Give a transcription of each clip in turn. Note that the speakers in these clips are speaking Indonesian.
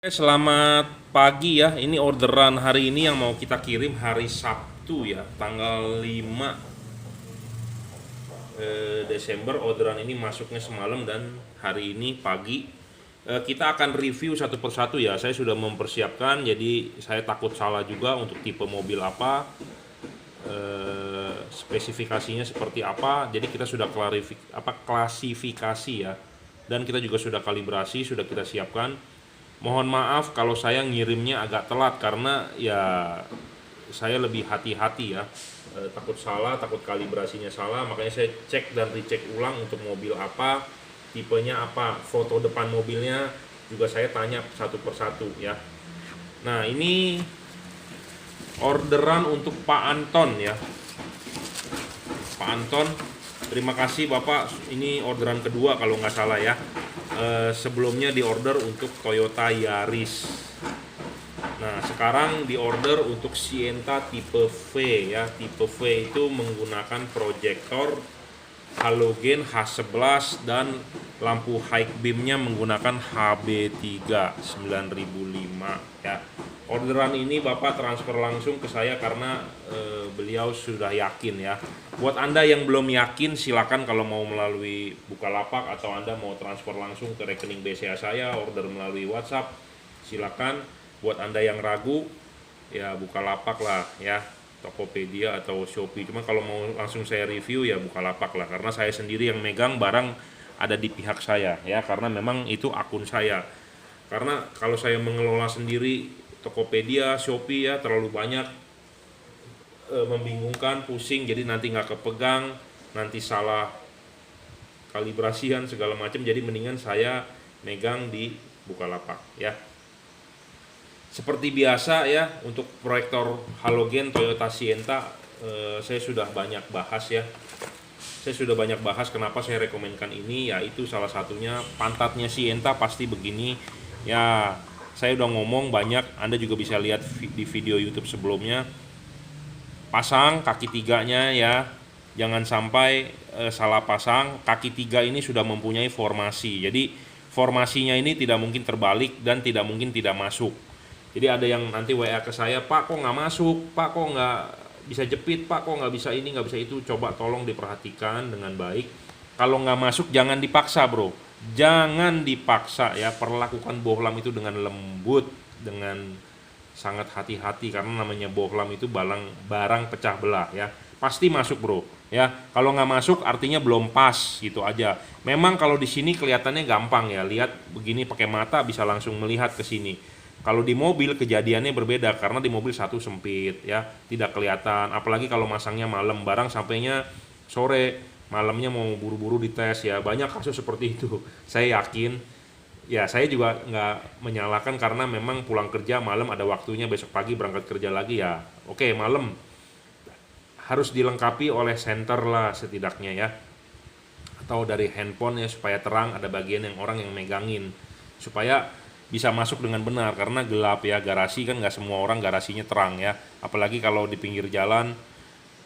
Selamat pagi ya. Ini orderan hari ini yang mau kita kirim hari Sabtu ya, tanggal 5 Desember. Orderan ini masuknya semalam dan hari ini pagi. Kita akan review satu persatu ya. Saya sudah mempersiapkan, jadi saya takut salah juga untuk tipe mobil apa, spesifikasinya seperti apa. Jadi kita sudah klasifikasi ya. Dan kita juga sudah kalibrasi, sudah kita siapkan. Mohon maaf kalau saya ngirimnya agak telat karena ya saya lebih hati-hati ya. Takut salah, takut kalibrasinya salah, makanya saya cek dan recheck ulang untuk mobil apa, tipenya apa, foto depan mobilnya juga saya tanya satu persatu ya. Nah, ini orderan untuk Pak Anton ya. Pak Anton, terima kasih Bapak. Ini orderan kedua kalau nggak salah ya. Sebelumnya diorder untuk Toyota Yaris. Nah, sekarang diorder untuk Sienta tipe V ya. Tipe V itu menggunakan proyektor halogen H11 dan lampu high beamnya menggunakan HB3 9005 ya. Orderan ini Bapak transfer langsung ke saya karena beliau sudah yakin ya. Buat Anda yang belum yakin, silakan kalau mau melalui Bukalapak atau Anda mau transfer langsung ke rekening BCA saya, order melalui WhatsApp, silakan. Buat Anda yang ragu, ya Bukalapak lah ya, Tokopedia atau Shopee. Cuma kalau mau langsung saya review ya Bukalapak lah, karena saya sendiri yang megang barang ada di pihak saya ya, karena memang itu akun saya. Karena kalau saya mengelola sendiri Tokopedia, Shopee ya terlalu banyak, membingungkan, pusing, jadi nanti nggak kepegang, nanti salah kalibrasian segala macam, jadi mendingan saya megang di Bukalapak ya. Seperti biasa ya, untuk proyektor halogen Toyota Sienta saya sudah banyak bahas ya. Saya sudah banyak bahas kenapa saya rekomendkan ini, yaitu salah satunya pantatnya Sienta pasti begini ya. Saya udah ngomong banyak, Anda juga bisa lihat di video YouTube sebelumnya. Pasang kaki tiganya ya, jangan sampai salah pasang. Kaki tiga ini sudah mempunyai formasi, jadi formasinya ini tidak mungkin terbalik dan tidak mungkin tidak masuk. Jadi ada yang nanti WA ke saya, Pak kok nggak masuk, Pak kok nggak bisa jepit, Pak kok nggak bisa ini, nggak bisa itu. Coba tolong diperhatikan dengan baik. Kalau nggak masuk jangan dipaksa bro, jangan dipaksa ya. Perlakukan bohlam itu dengan lembut, dengan sangat hati-hati, karena namanya bohlam itu barang pecah belah ya. Pasti masuk bro ya. Kalau nggak masuk artinya belum pas gitu aja. Memang kalau di sini kelihatannya gampang ya, lihat begini pakai mata bisa langsung melihat ke sini. Kalau di mobil kejadiannya berbeda, karena di mobil satu sempit ya, tidak kelihatan. Apalagi kalau masangnya malam, barang sampainya sore, malamnya mau buru-buru dites ya, banyak kasus seperti itu. Saya yakin ya, saya juga nggak menyalahkan karena memang pulang kerja malam ada waktunya, besok pagi berangkat kerja lagi ya. Oke, malam harus dilengkapi oleh senter lah setidaknya ya, atau dari handphone ya, supaya terang, ada bagian yang orang yang megangin supaya bisa masuk dengan benar, karena gelap ya, garasi kan nggak semua orang garasinya terang ya, apalagi kalau di pinggir jalan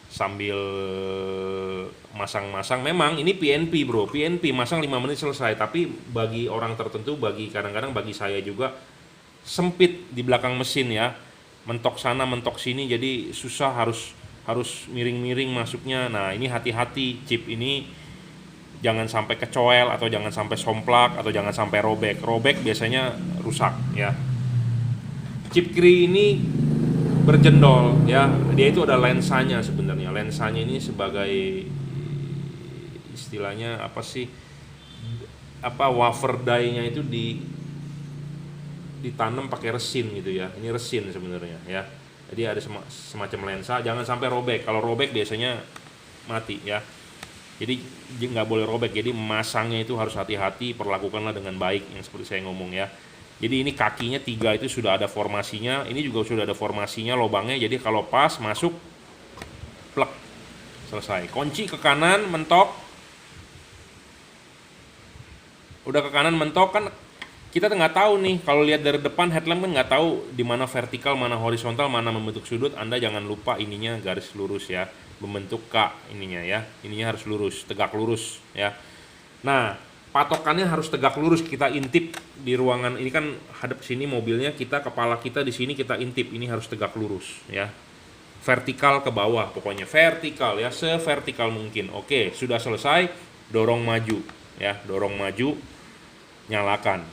sambil masang-masang. Memang ini PNP bro, PNP masang 5 menit selesai, tapi bagi orang tertentu, bagi kadang-kadang bagi saya juga sempit di belakang mesin ya, mentok sana mentok sini, jadi susah, harus miring-miring masuknya. Nah ini hati-hati, chip ini jangan sampai kecoel atau jangan sampai somplak atau jangan sampai robek biasanya rusak ya. Chip kiri ini berjendol ya, dia itu ada lensanya sebenarnya. Lensanya ini sebagai istilahnya apa sih, apa, wafer die-nya itu ditanam pakai resin gitu ya. Ini resin sebenarnya ya, jadi ada semacam lensa, jangan sampai robek. Kalau robek biasanya mati ya, jadi nggak boleh robek. Jadi masangnya itu harus hati-hati, perlakukanlah dengan baik, yang seperti saya ngomong ya. Jadi ini kakinya 3 itu sudah ada formasinya, ini juga sudah ada formasinya lubangnya, jadi kalau pas masuk plek, selesai. Kunci ke kanan mentok, udah ke kanan mentok kan, kita nggak tahu nih kalau lihat dari depan headlamp kan nggak tahu di mana vertikal, mana horizontal, mana membentuk sudut. Anda jangan lupa ininya garis lurus ya, membentuk K ininya ya, ininya harus lurus, tegak lurus ya. Nah patokannya harus tegak lurus. Kita intip di ruangan ini kan hadap sini mobilnya, kita kepala kita di sini kita intip, ini harus tegak lurus ya. Vertikal ke bawah, pokoknya vertikal ya, severtikal mungkin. Oke, sudah selesai, dorong maju ya, dorong maju, nyalakan.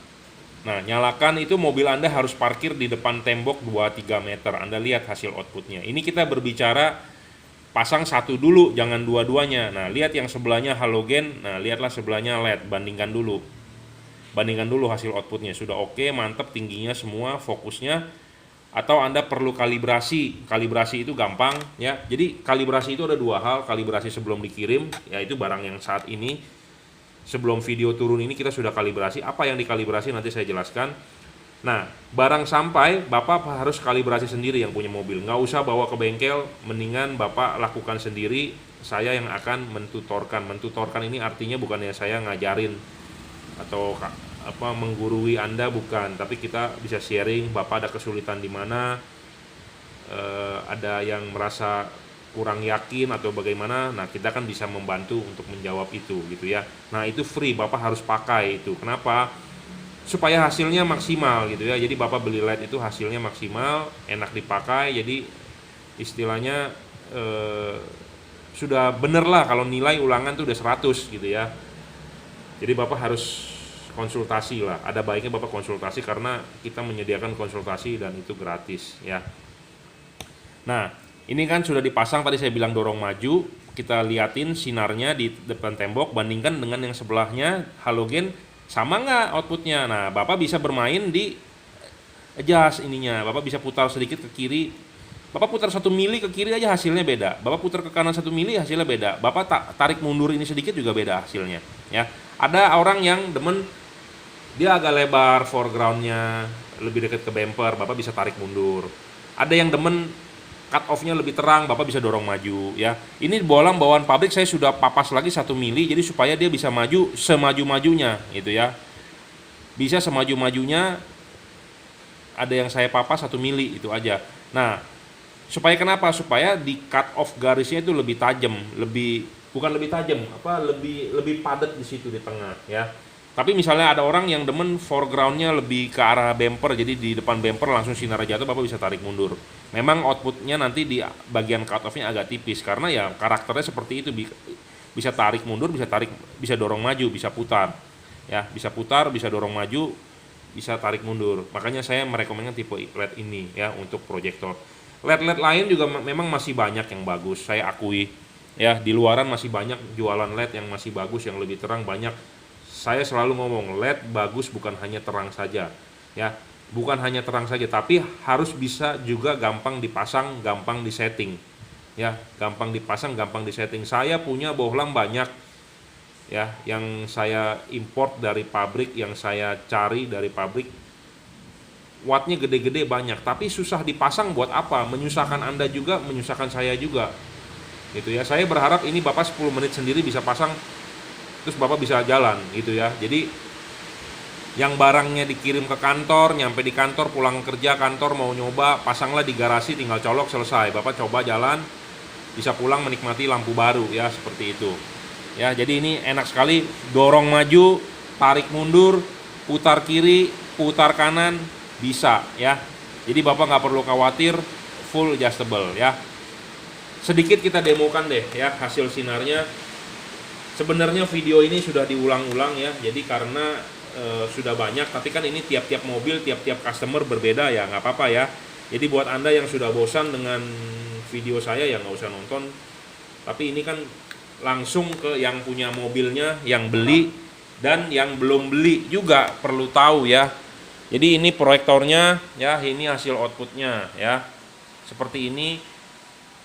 Nah, nyalakan itu mobil Anda harus parkir di depan tembok 2-3 meter. Anda lihat hasil outputnya. Ini kita berbicara pasang satu dulu, jangan dua-duanya. Nah, lihat yang sebelahnya halogen, nah lihatlah sebelahnya LED, bandingkan dulu. Bandingkan dulu hasil outputnya, sudah oke, mantap, tingginya semua, fokusnya. Atau Anda perlu kalibrasi. Kalibrasi itu gampang ya. Jadi kalibrasi itu ada dua hal, kalibrasi sebelum dikirim, yaitu barang yang saat ini sebelum video turun ini kita sudah kalibrasi. Apa yang dikalibrasi nanti saya jelaskan. Nah, barang sampai Bapak harus kalibrasi sendiri yang punya mobil. Nggak usah bawa ke bengkel, mendingan Bapak lakukan sendiri. Saya yang akan mentutorkan. Mentutorkan ini artinya bukannya saya ngajarin atau menggurui Anda, bukan, tapi kita bisa sharing. Bapak ada kesulitan di mana, ada yang merasa kurang yakin atau bagaimana, nah kita kan bisa membantu untuk menjawab itu gitu ya. Nah, itu free, Bapak harus pakai itu. Kenapa? Supaya hasilnya maksimal gitu ya. Jadi Bapak beli LED itu hasilnya maksimal, enak dipakai, jadi istilahnya sudah bener lah kalau nilai ulangan tuh udah 100 gitu ya. Jadi Bapak harus konsultasi lah, ada baiknya Bapak konsultasi karena kita menyediakan konsultasi dan itu gratis ya. Nah, ini kan sudah dipasang, tadi saya bilang dorong maju, kita liatin sinarnya di depan tembok, bandingkan dengan yang sebelahnya halogen, sama nggak outputnya. Nah, Bapak bisa bermain di adjust ininya, Bapak bisa putar sedikit ke kiri, Bapak putar 1 mili ke kiri aja hasilnya beda, Bapak putar ke kanan 1 mili hasilnya beda, Bapak tarik mundur ini sedikit juga beda hasilnya ya. Ada orang yang demen dia agak lebar foregroundnya, lebih dekat ke bumper, Bapak bisa tarik mundur. Ada yang demen cut off-nya lebih terang, Bapak bisa dorong maju ya. Ini bohlam bawaan pabrik saya sudah papas lagi 1 mili, jadi supaya dia bisa maju semaju-majunya gitu ya. Bisa semaju-majunya, ada yang saya papas 1 mili itu aja. Nah, supaya kenapa? Supaya di cut off garisnya itu lebih tajam, bukan lebih tajam, lebih padat di situ di tengah ya. Tapi misalnya ada orang yang demen foregroundnya lebih ke arah bumper, jadi di depan bumper langsung sinar jatuh, Bapak bisa tarik mundur. Memang outputnya nanti di bagian cut off-nya agak tipis karena ya karakternya seperti itu, bisa tarik mundur, bisa dorong maju, bisa putar ya, bisa putar, bisa dorong maju, bisa tarik mundur. Makanya saya merekomendasikan tipe LED ini ya untuk proyektor. LED lain juga memang masih banyak yang bagus, saya akui ya, di luaran masih banyak jualan LED yang masih bagus, yang lebih terang banyak. Saya selalu ngomong LED bagus bukan hanya terang saja ya, bukan hanya terang saja, tapi harus bisa juga gampang dipasang, gampang disetting ya, gampang dipasang, gampang disetting. Saya punya bohlam banyak ya, yang saya import dari pabrik, yang saya cari dari pabrik, wattnya gede-gede banyak, tapi susah dipasang. Buat apa? Menyusahkan Anda juga, menyusahkan saya juga gitu ya. Saya berharap ini Bapak 10 menit sendiri bisa pasang, terus Bapak bisa jalan gitu ya. Jadi yang barangnya dikirim ke kantor, nyampe di kantor, pulang kerja kantor mau nyoba, pasanglah di garasi, tinggal colok, selesai. Bapak coba jalan, bisa pulang menikmati lampu baru ya, seperti itu ya. Jadi ini enak sekali, dorong maju, tarik mundur, putar kiri, putar kanan, bisa ya. Jadi Bapak nggak perlu khawatir, full adjustable ya. Sedikit kita demokan deh ya hasil sinarnya. Sebenarnya video ini sudah diulang-ulang ya, jadi karena sudah banyak, tapi kan ini tiap-tiap mobil, tiap-tiap customer berbeda ya, nggak apa-apa ya. Jadi buat Anda yang sudah bosan dengan video saya ya nggak usah nonton, tapi ini kan langsung ke yang punya mobilnya, yang beli, dan yang belum beli juga perlu tahu ya. Jadi ini proyektornya ya, ini hasil outputnya ya, seperti ini.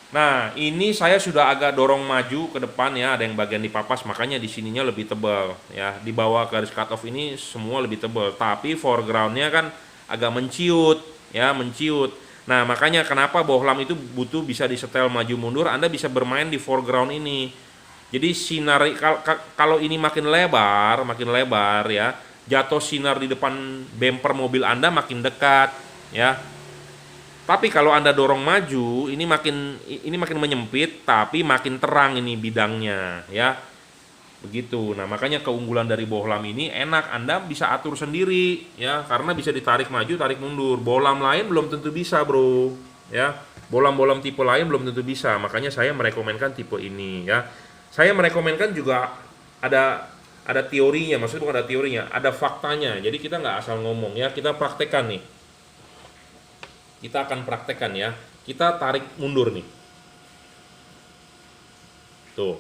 Nah, ini saya sudah agak dorong maju ke depan ya, ada yang bagian dipapas, makanya di sininya lebih tebal ya. Di bawah garis cut off ini semua lebih tebal, tapi foregroundnya kan agak menciut ya, menciut. Nah, makanya kenapa bohlam itu butuh bisa disetel maju mundur, Anda bisa bermain di foreground ini. Jadi sinar kalau ini makin lebar ya, jatuh sinar di depan bumper mobil Anda makin dekat ya. Tapi kalau Anda dorong maju, ini makin menyempit, tapi makin terang ini bidangnya ya. Begitu. Nah, makanya keunggulan dari bohlam ini enak, Anda bisa atur sendiri ya, karena bisa ditarik maju, tarik mundur. Bohlam lain belum tentu bisa, Bro. Ya. Bohlam-bohlam tipe lain belum tentu bisa. Makanya saya merekomenkan tipe ini ya. Saya merekomenkan juga ada teorinya, maksudnya bukan ada teorinya, ada faktanya. Jadi kita nggak asal ngomong ya, kita praktekkan nih. Kita akan praktekkan ya. Kita tarik mundur nih. Tuh.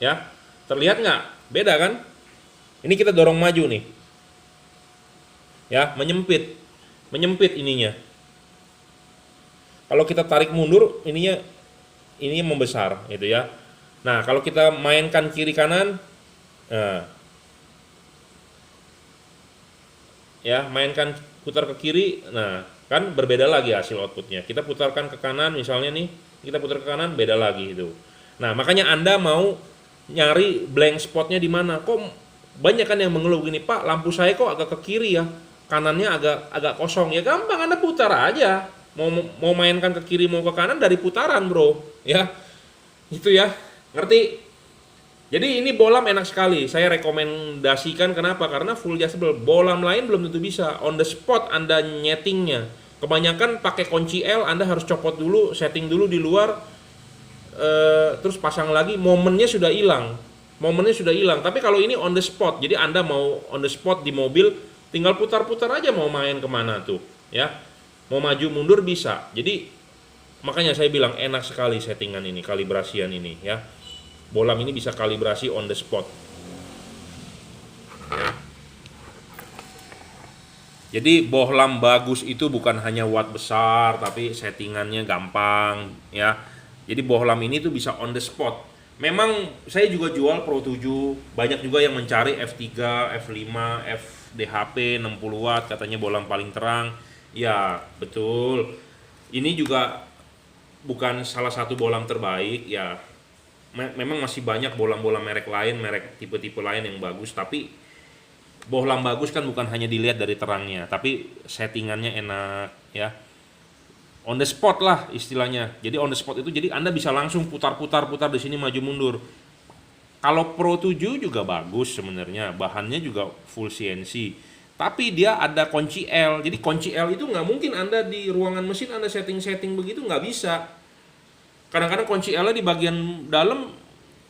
Ya, terlihat nggak? Beda kan? Ini kita dorong maju nih. Ya, menyempit ininya. Kalau kita tarik mundur, ininya membesar, gitu ya. Nah, kalau kita mainkan kiri kanan, nah, ya, mainkan putar ke kiri, nah, kan berbeda lagi hasil outputnya. Kita putarkan ke kanan, misalnya nih, kita putar ke kanan, beda lagi itu. Nah, makanya Anda mau nyari blank spotnya di mana? Kok banyak kan yang mengeluh gini, Pak, lampu saya kok agak ke kiri ya, kanannya agak kosong. Ya gampang, Anda putar aja. Mau mainkan ke kiri mau ke kanan dari putaran, Bro. Ya, itu ya, ngerti? Jadi ini bohlam enak sekali. Saya rekomendasikan, kenapa? Karena full adjustable. Bohlam lain belum tentu bisa. On the spot Anda nyetingnya. Kebanyakan pakai kunci L, Anda harus copot dulu, setting dulu di luar, terus pasang lagi, momennya sudah hilang. Tapi kalau ini on the spot, jadi Anda mau on the spot di mobil, tinggal putar-putar aja mau main kemana tuh, ya. Mau maju mundur bisa. Jadi makanya saya bilang enak sekali settingan ini, kalibrasian ini, ya. Bohlam ini bisa kalibrasi on the spot. Ya. Jadi bohlam bagus itu bukan hanya watt besar, tapi settingannya gampang, ya. Jadi bohlam ini tuh bisa on the spot. Memang saya juga jual Pro 7, banyak juga yang mencari F3, F5, FDHP 60 watt, katanya bohlam paling terang. Ya, betul. Ini juga bukan salah satu bohlam terbaik, ya. Memang masih banyak bohlam-bohlam merek lain, merek tipe-tipe lain yang bagus, tapi bohlam bagus kan bukan hanya dilihat dari terangnya, tapi settingannya enak, ya. On the spot lah istilahnya. Jadi on the spot itu jadi Anda bisa langsung putar-putar di sini maju mundur. Kalau Pro 7 juga bagus sebenarnya, bahannya juga full CNC. Tapi dia ada kunci L. Jadi kunci L itu nggak mungkin Anda di ruangan mesin Anda setting-setting begitu, nggak bisa. Kadang-kadang kunci L di bagian dalam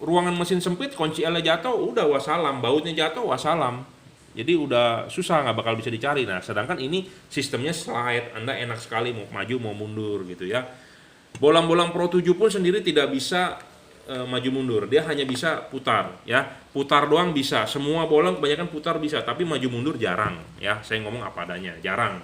ruangan mesin sempit, kunci L jatuh, udah wassalam, bautnya jatuh wassalam. Jadi udah susah, nggak bakal bisa dicari. Nah, sedangkan ini sistemnya slide, Anda enak sekali mau maju mau mundur gitu ya. Bohlam-bohlam Pro 7 pun sendiri tidak bisa maju mundur, dia hanya bisa putar ya. Putar doang bisa. Semua bohlam kebanyakan putar bisa, tapi maju mundur jarang ya. Saya ngomong apa adanya, jarang.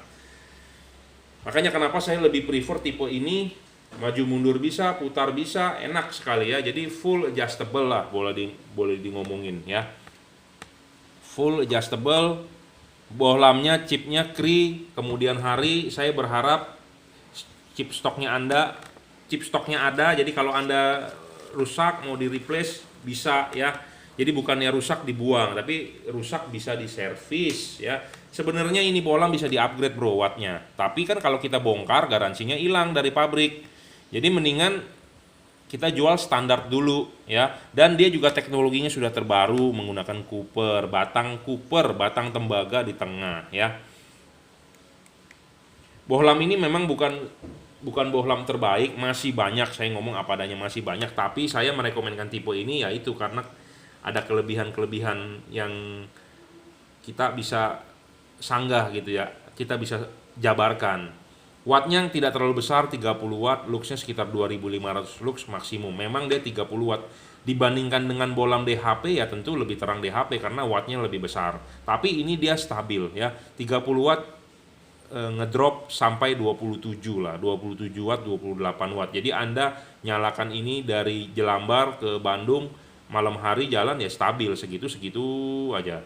Makanya kenapa saya lebih prefer tipe ini. Maju mundur bisa, putar bisa, enak sekali ya. Jadi full adjustable lah, boleh ngomongin ya. Full adjustable, bohlamnya chipnya Cree, kemudian hari. Saya berharap chip stoknya ada. Jadi kalau Anda rusak mau di replace bisa ya. Jadi bukannya rusak dibuang, tapi rusak bisa diservis ya. Sebenarnya ini bohlam bisa di-upgrade, Bro, wattnya. Tapi kan kalau kita bongkar garansinya hilang dari pabrik. Jadi mendingan kita jual standar dulu ya. Dan dia juga teknologinya sudah terbaru menggunakan batang tembaga di tengah ya. Bohlam ini memang bukan bohlam terbaik, masih banyak, saya ngomong apa adanya, masih banyak, tapi saya merekomendasikan tipe ini yaitu karena ada kelebihan-kelebihan yang kita bisa sanggah gitu ya. Kita bisa jabarkan. Wattnya yang tidak terlalu besar, 30 watt, luxnya sekitar 2500 lux maksimum. Memang dia 30 watt. Dibandingkan dengan bohlam DHP ya tentu lebih terang DHP karena wattnya lebih besar. Tapi ini dia stabil ya. 30 watt ngedrop sampai 27 lah, 27 watt, 28 watt. Jadi Anda nyalakan ini dari Jelambar ke Bandung malam hari jalan ya stabil segitu aja.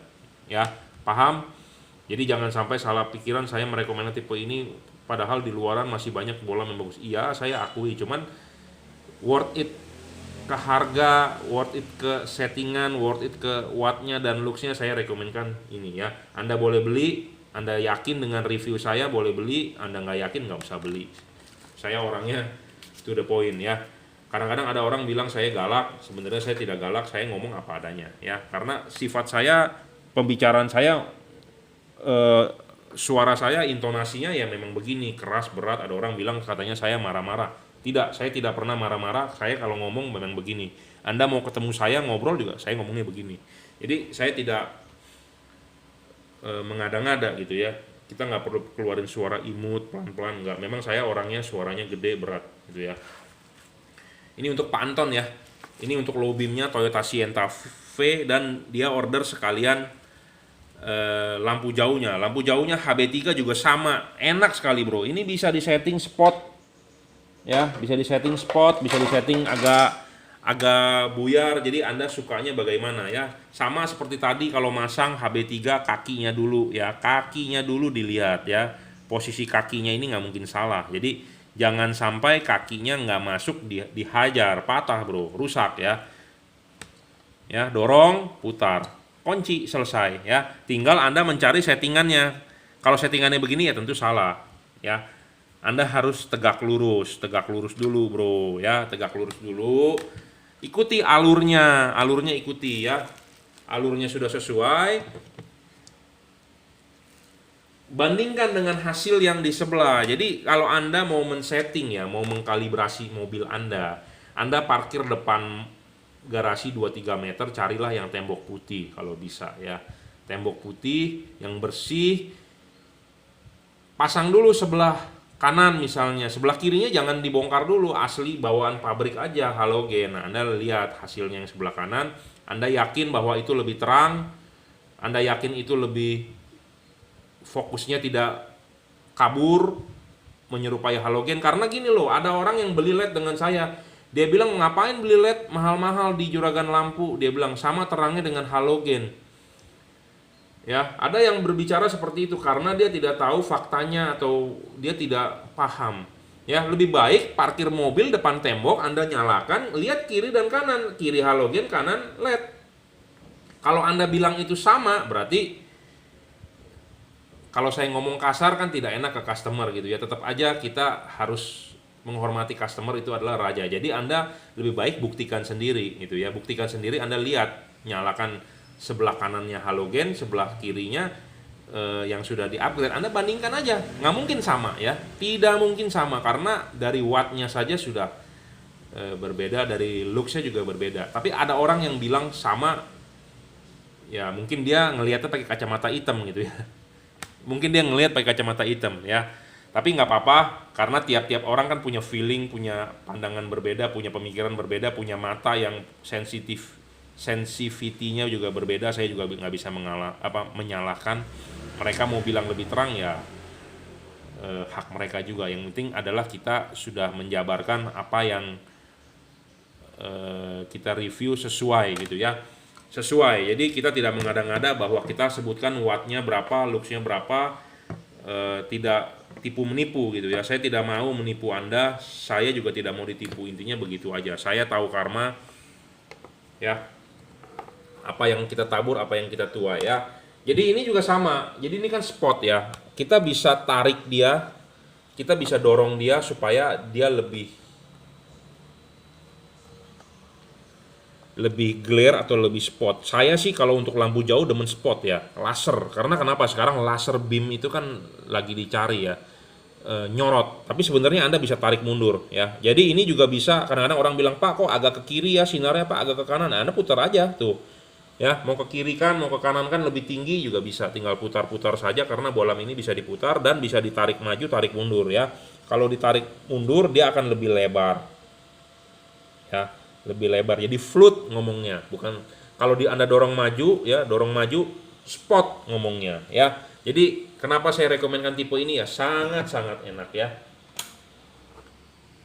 Ya, paham? Jadi jangan sampai salah pikiran saya merekomendasikan tipe ini padahal di luaran masih banyak bohlam yang bagus. Iya, saya akui, cuman worth it ke harga, worth it ke settingan, worth it ke wattnya dan looksnya, saya rekomendasikan ini ya. Anda boleh beli, Anda yakin dengan review saya boleh beli, Anda nggak yakin nggak usah beli. Saya orangnya to the point ya. Kadang-kadang ada orang bilang saya galak, sebenarnya saya tidak galak, saya ngomong apa adanya ya. Karena sifat saya, pembicaraan saya, eh, suara saya, intonasinya ya memang begini, keras, berat. Ada orang bilang katanya saya marah-marah. Tidak, saya tidak pernah marah-marah. Saya kalau ngomong memang begini. Anda mau ketemu saya ngobrol juga saya ngomongnya begini. Jadi saya tidak mengada-ngada gitu ya. Kita nggak perlu keluarin suara imut pelan-pelan, nggak. Memang saya orangnya suaranya gede berat gitu ya. Ini untuk Pak Anton ya. Ini untuk low beamnya Toyota Sienta V, dan dia order sekalian lampu jauhnya. Lampu jauhnya HB3 juga sama, enak sekali bro. Ini bisa disetting spot ya, bisa disetting spot, bisa disetting agak buyar, jadi Anda sukanya bagaimana ya. Sama seperti tadi kalau masang HB3, kakinya dulu ya, kakinya dulu dilihat ya, posisi kakinya ini nggak mungkin salah. Jadi jangan sampai kakinya nggak masuk, dihajar, patah bro, rusak ya. Ya, dorong, putar, kunci, selesai ya. Tinggal Anda mencari settingannya. Kalau settingannya begini ya tentu salah ya. Anda harus tegak lurus dulu bro ya, tegak lurus dulu. Ikuti alurnya ikuti ya. Alurnya sudah sesuai, bandingkan dengan hasil yang di sebelah. Jadi kalau Anda mau men-setting ya, mau mengkalibrasi mobil Anda parkir depan garasi 2-3 meter, carilah yang tembok putih kalau bisa ya. Tembok putih yang bersih. Pasang dulu sebelah kanan misalnya, sebelah kirinya jangan dibongkar dulu, asli bawaan pabrik aja, halogen. Nah, Anda lihat hasilnya yang sebelah kanan, Anda yakin bahwa itu lebih terang, Anda yakin itu lebih, fokusnya tidak kabur, menyerupai halogen. Karena gini loh, ada orang yang beli LED dengan saya, dia bilang ngapain beli LED mahal-mahal di juragan lampu, dia bilang sama terangnya dengan halogen. Ya, ada yang berbicara seperti itu karena dia tidak tahu faktanya atau dia tidak paham. Ya, lebih baik parkir mobil depan tembok, Anda nyalakan, lihat kiri dan kanan, kiri halogen, kanan LED. Kalau Anda bilang itu sama, berarti kalau saya ngomong kasar kan tidak enak ke customer gitu ya. Tetap aja kita harus menghormati customer, itu adalah raja. Jadi Anda lebih baik buktikan sendiri gitu ya. Buktikan sendiri, Anda lihat, nyalakan sebelah kanannya halogen, sebelah kirinya yang sudah di-upgrade. Anda bandingkan aja, nggak mungkin sama ya, tidak mungkin sama karena dari wattnya saja sudah berbeda, dari looksnya juga berbeda. Tapi ada orang yang bilang sama, ya mungkin dia ngelihatnya pakai kacamata hitam gitu ya. Mungkin dia ngelihat pakai kacamata hitam ya. Tapi nggak apa-apa, karena tiap-tiap orang kan punya feeling, punya pandangan berbeda, punya pemikiran berbeda, punya mata yang sensitivity-nya juga berbeda. Saya juga nggak bisa menyalahkan. Mereka mau bilang lebih terang ya hak mereka juga. Yang penting adalah kita sudah menjabarkan apa yang kita review sesuai gitu ya, sesuai. Jadi kita tidak mengada-ngada bahwa kita sebutkan wattnya berapa, looksnya berapa, tidak tipu menipu gitu ya. Saya tidak mau menipu Anda, saya juga tidak mau ditipu. Intinya begitu aja. Saya tahu karma ya, apa yang kita tabur, apa yang kita tuai ya. Jadi ini juga sama. Jadi ini kan spot ya. Kita bisa tarik dia, kita bisa dorong dia supaya dia lebih glare atau lebih spot. Saya sih kalau untuk lampu jauh demen spot ya, laser. Karena kenapa? Sekarang laser beam itu kan lagi dicari ya, nyorot. Tapi sebenarnya Anda bisa tarik mundur ya. Jadi ini juga bisa. Kadang-kadang orang bilang, Pak kok agak ke kiri ya sinarnya, Pak agak ke kanan. Nah, Anda putar aja tuh ya, mau ke kiri kan, mau ke kanan kan, lebih tinggi juga bisa. Tinggal putar-putar saja karena bolam ini bisa diputar dan bisa ditarik maju, tarik mundur ya. Kalau ditarik mundur dia akan lebih lebar ya, lebih lebar. Jadi float ngomongnya, bukan kalau Anda dorong maju ya, dorong maju spot ngomongnya ya. Jadi kenapa saya rekomendkan tipe ini ya, sangat-sangat enak ya,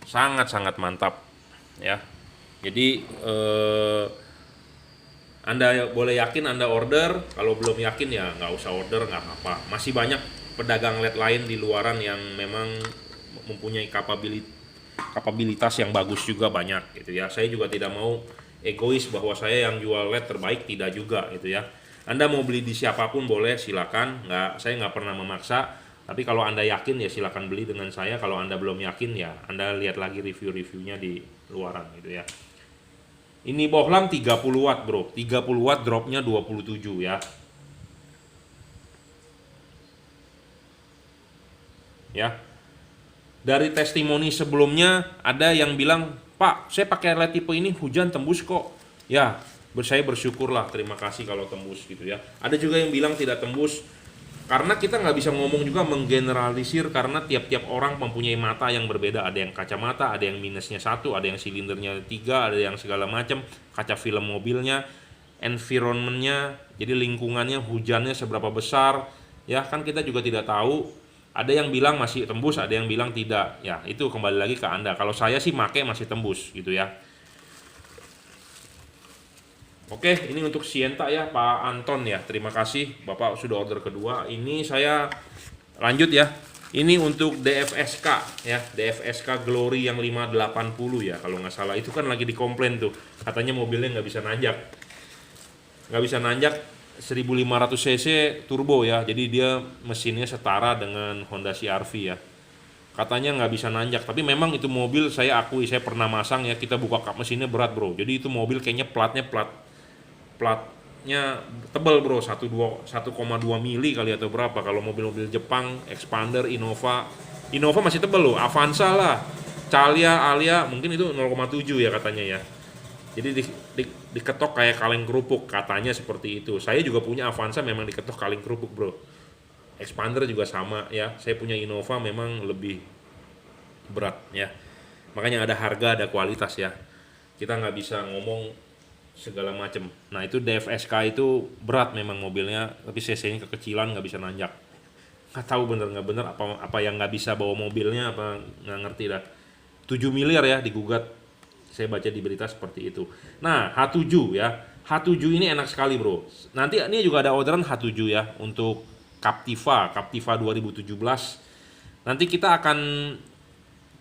sangat-sangat mantap ya. Jadi Anda boleh yakin Anda order. Kalau belum yakin ya nggak usah order, nggak apa-apa. Masih banyak pedagang LED lain di luaran yang memang mempunyai kapabilitas yang bagus juga, banyak gitu ya. Saya juga tidak mau egois bahwa saya yang jual LED terbaik, tidak juga gitu ya. Anda mau beli di siapapun boleh, silakan. Saya nggak pernah memaksa. Tapi kalau Anda yakin ya silakan beli dengan saya. Kalau Anda belum yakin ya Anda lihat lagi review-reviewnya di luaran gitu ya. Ini bohlam 30 watt bro, 30 watt dropnya 27 ya. Ya. Dari testimoni sebelumnya ada yang bilang, "Pak, saya pakai LED tipe ini hujan tembus kok." Ya, saya bersyukurlah, terima kasih kalau tembus gitu ya. Ada juga yang bilang tidak tembus. Karena kita nggak bisa ngomong juga menggeneralisir karena tiap-tiap orang mempunyai mata yang berbeda. Ada yang kacamata, ada yang minusnya 1, ada yang silindernya 3, ada yang segala macam, kaca film mobilnya, environmentnya, jadi lingkungannya, hujannya seberapa besar, ya kan kita juga tidak tahu. Ada yang bilang masih tembus, ada yang bilang tidak. Ya, itu kembali lagi ke Anda. Kalau saya sih make masih tembus gitu ya. Oke, ini untuk Sienta ya, Pak Anton ya. Terima kasih Bapak sudah order kedua. Ini saya lanjut ya. Ini untuk DFSK ya, DFSK Glory yang 580 ya, kalau nggak salah. Itu kan lagi dikomplain tuh. Katanya mobilnya nggak bisa nanjak. Nggak bisa nanjak 1500 cc turbo ya, jadi dia mesinnya setara dengan Honda CR-V ya. Katanya nggak bisa nanjak, tapi memang itu mobil saya akui, saya pernah masang ya, kita buka kap mesinnya berat bro. Jadi itu mobil kayaknya platnya tebal bro, 1,2 mili kali atau berapa. Kalau mobil-mobil Jepang, Expander, Innova masih tebal loh, Avanza lah, Calia, Alia mungkin itu 0,7 ya katanya ya. Jadi diketok kayak kaleng kerupuk, katanya seperti itu. Saya juga punya Avanza memang diketok kaleng kerupuk bro. Expander juga sama ya. Saya punya Innova memang lebih berat ya. Makanya ada harga, ada kualitas ya. Kita nggak bisa ngomong segala macam. Nah itu DFSK itu berat memang mobilnya, tapi cc-nya kekecilan, nggak bisa nanjak. Nggak tahu bener nggak bener, apa yang nggak bisa bawa mobilnya, apa nggak ngerti dah. 7 miliar ya digugat. Saya baca di berita seperti itu. Nah, H7 ya. H7 ini enak sekali, bro. Nanti ini juga ada orderan H7 ya untuk Captiva 2017. Nanti kita akan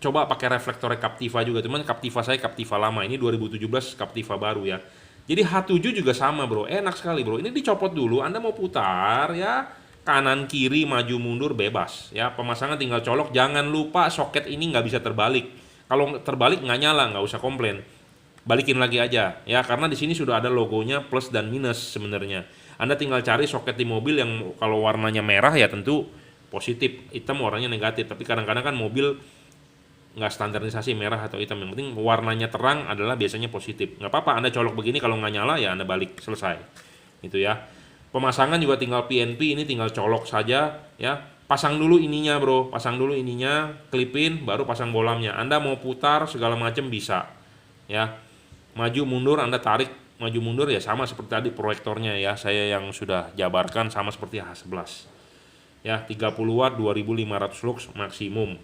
coba pakai reflektor Captiva juga. Cuman Captiva saya Captiva lama. Ini 2017 Captiva baru ya. Jadi H7 juga sama, bro. Enak sekali, bro. Ini dicopot dulu, Anda mau putar ya. Kanan kiri maju mundur bebas ya. Pemasangan tinggal colok. Jangan lupa soket ini nggak bisa terbalik. Kalau terbalik nggak nyala, nggak usah komplain. Balikin lagi aja ya, karena di sini sudah ada logonya plus dan minus sebenarnya. Anda tinggal cari soket di mobil yang kalau warnanya merah ya tentu positif, hitam warnanya negatif. Tapi kadang-kadang kan mobil nggak standarisasi merah atau hitam. Yang penting warnanya terang adalah biasanya positif. Nggak apa-apa Anda colok begini, kalau nggak nyala ya Anda balik, selesai. Itu ya. Pemasangan juga tinggal PNP, ini tinggal colok saja ya. Pasang dulu ininya bro, pasang dulu ininya, klipin, baru pasang bolamnya. Anda mau putar segala macam bisa ya. Maju mundur Anda tarik, maju mundur ya sama seperti tadi proyektornya ya. Saya yang sudah jabarkan sama seperti H11 ya, 30 watt 2500 lux maksimum.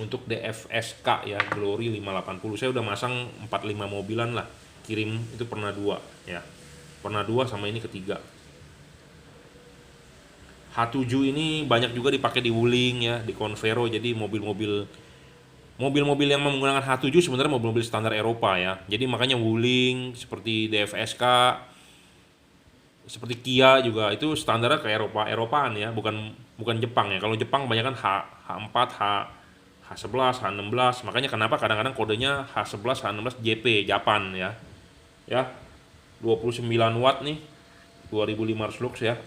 Untuk DFSK ya, Glory 580, saya udah masang 45 mobilan lah, kirim itu pernah 2 ya, pernah 2 sama ini ketiga. H7 ini banyak juga dipakai di Wuling ya, di Convero. Jadi mobil-mobil yang menggunakan H7 sebenarnya mobil-mobil standar Eropa ya. Jadi makanya Wuling seperti DFSK, seperti Kia juga itu standarnya ke Eropaan ya, bukan Jepang ya. Kalau Jepang kebanyakan H4, H11, H16. Makanya kenapa kadang-kadang kodenya H11, H16 JP Japan ya. Ya. 29 watt nih. 2500 lux ya.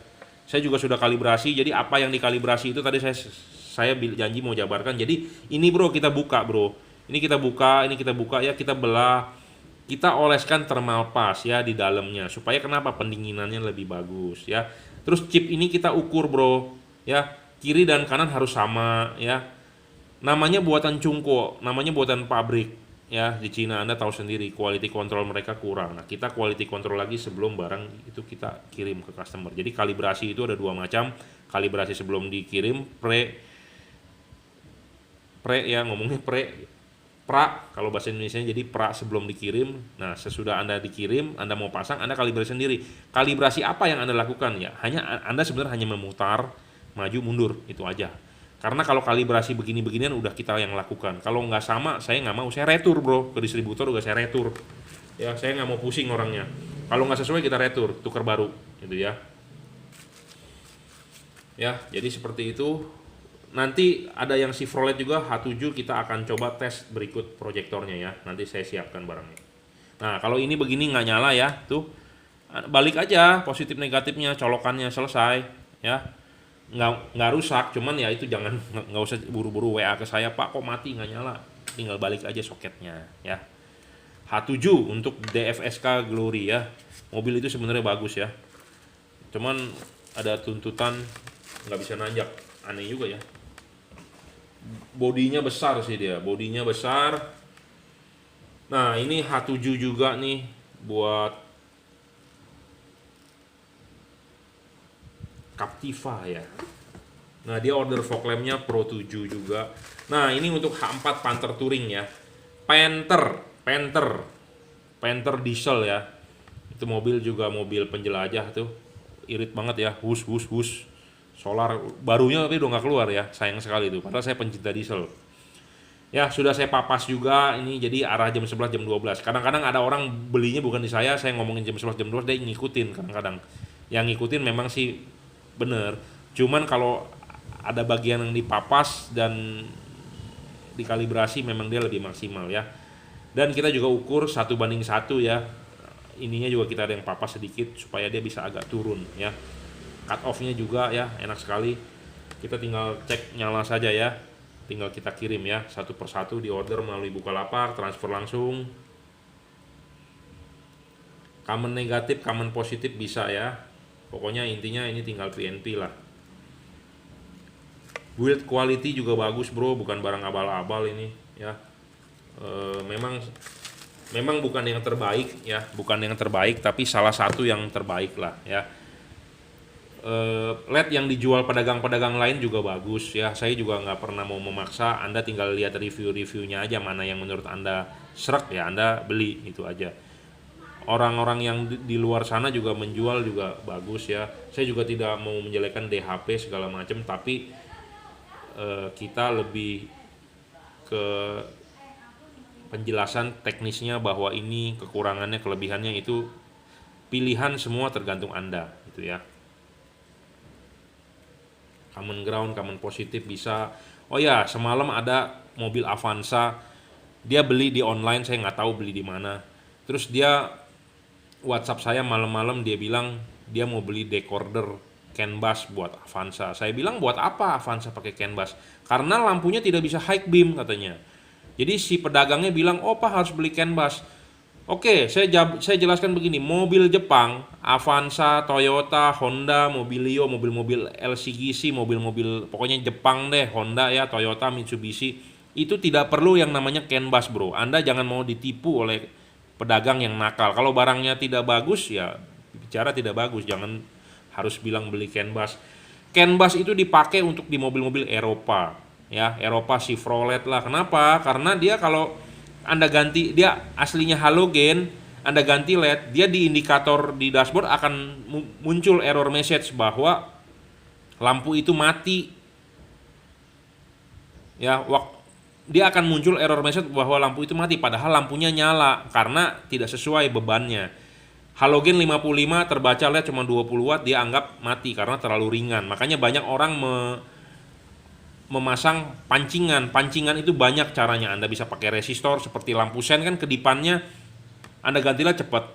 Saya juga sudah kalibrasi, jadi apa yang dikalibrasi itu tadi saya janji mau jabarkan. Jadi ini bro kita buka bro, ini kita buka ya, kita belah, kita oleskan thermal pass ya di dalamnya supaya kenapa pendinginannya lebih bagus ya. Terus chip ini kita ukur bro ya, kiri dan kanan harus sama ya. Namanya buatan Chungko, namanya buatan pabrik ya di Cina. Anda tahu sendiri quality control mereka kurang. Nah kita quality control lagi sebelum barang itu kita kirim ke customer. Jadi kalibrasi itu ada 2 macam. Kalibrasi sebelum dikirim, pre ya, ngomongnya pra kalau bahasa Indonesia, jadi pra sebelum dikirim. Nah sesudah Anda dikirim, Anda mau pasang, Anda kalibrasi sendiri. Kalibrasi apa yang Anda lakukan ya, hanya Anda sebenarnya hanya memutar maju mundur, itu aja. Karena kalau kalibrasi begini-beginian udah kita yang lakukan. Kalau nggak sama, saya nggak mau. Saya retur bro, ke distributor udah saya retur. Ya, saya nggak mau pusing orangnya. Kalau nggak sesuai kita retur, tukar baru, gitu ya. Ya, jadi seperti itu. Nanti ada yang Chevrolet juga H7, kita akan coba tes berikut proyektornya ya. Nanti saya siapkan barangnya. Nah, kalau ini begini nggak nyala ya, tuh balik aja positif negatifnya, colokannya selesai ya. Nggak rusak, cuman ya itu jangan nggak usah buru-buru WA ke saya, Pak kok mati nggak nyala. Tinggal balik aja soketnya ya. H7 untuk DFSK Glory ya. Mobil itu sebenarnya bagus ya. Cuman ada tuntutan nggak bisa nanjak, aneh juga ya. Bodinya besar sih dia, bodinya besar. Nah ini H7 juga nih buat Captiva ya. Nah dia order fog lampnya Pro 7 juga. Nah ini untuk H4 Panther Touring ya. Panther diesel ya. Itu mobil juga mobil penjelajah tuh. Irit banget ya, hus. Solar barunya tapi udah nggak keluar ya, sayang sekali itu. Padahal saya pencinta diesel. Ya sudah saya papas juga ini, jadi arah jam 11 jam 12. Kadang-kadang ada orang belinya bukan di saya ngomongin jam 11 jam 12 dia ngikutin kadang-kadang. Yang ngikutin memang sih bener. Cuman kalau ada bagian yang dipapas dan dikalibrasi memang dia lebih maksimal ya. Dan kita juga ukur 1:1 ya. Ininya juga kita ada yang papas sedikit supaya dia bisa agak turun ya. Cut off-nya juga ya enak sekali. Kita tinggal cek nyala saja ya. Tinggal kita kirim ya satu persatu, di order melalui Bukalapak, transfer langsung. Common negatif, common positif bisa ya. Pokoknya intinya ini tinggal PNP lah. Build quality juga bagus bro, bukan barang abal-abal ini ya. Memang bukan yang terbaik ya, bukan yang terbaik tapi salah satu yang terbaik lah ya. LED yang dijual pedagang-pedagang lain juga bagus ya. Saya juga nggak pernah mau memaksa. Anda tinggal lihat review-reviewnya aja, mana yang menurut Anda srek ya Anda beli, itu aja. Orang-orang yang di luar sana juga menjual juga bagus ya. Saya juga tidak mau menjelekkan DHP segala macam, tapi kita lebih ke penjelasan teknisnya bahwa ini kekurangannya, kelebihannya itu pilihan semua tergantung Anda gitu ya. Common ground, common positif bisa. Oh ya, semalam ada mobil Avanza, dia beli di online, saya nggak tahu beli di mana. Terus dia WhatsApp saya malam-malam, dia bilang dia mau beli decorder CAN bus buat Avanza. Saya bilang buat apa Avanza pakai CAN bus? Karena lampunya tidak bisa high beam katanya. Jadi si pedagangnya bilang, oh Pak harus beli CAN bus. Oke, saya jelaskan begini, mobil Jepang, Avanza, Toyota, Honda, Mobilio, mobil-mobil LCGC, mobil-mobil pokoknya Jepang deh, Honda ya, Toyota, Mitsubishi, itu tidak perlu yang namanya CAN bus bro. Anda jangan mau ditipu oleh pedagang yang nakal. Kalau barangnya tidak bagus ya bicara tidak bagus, jangan harus bilang beli CAN bus. CAN bus itu dipakai untuk di mobil-mobil Eropa ya, Eropa Chevrolet lah. Kenapa? Karena dia kalau Anda ganti, dia aslinya halogen, Anda ganti LED, dia di indikator di dashboard akan muncul error message bahwa lampu itu mati. Ya, dia akan muncul error message bahwa lampu itu mati padahal lampunya nyala karena tidak sesuai bebannya. Halogen 55 terbaca LED cuma 20 watt, dia anggap mati karena terlalu ringan. Makanya banyak orang memasang pancingan itu banyak caranya. Anda bisa pakai resistor seperti lampu sen kan, kedipannya Anda gantilah cepat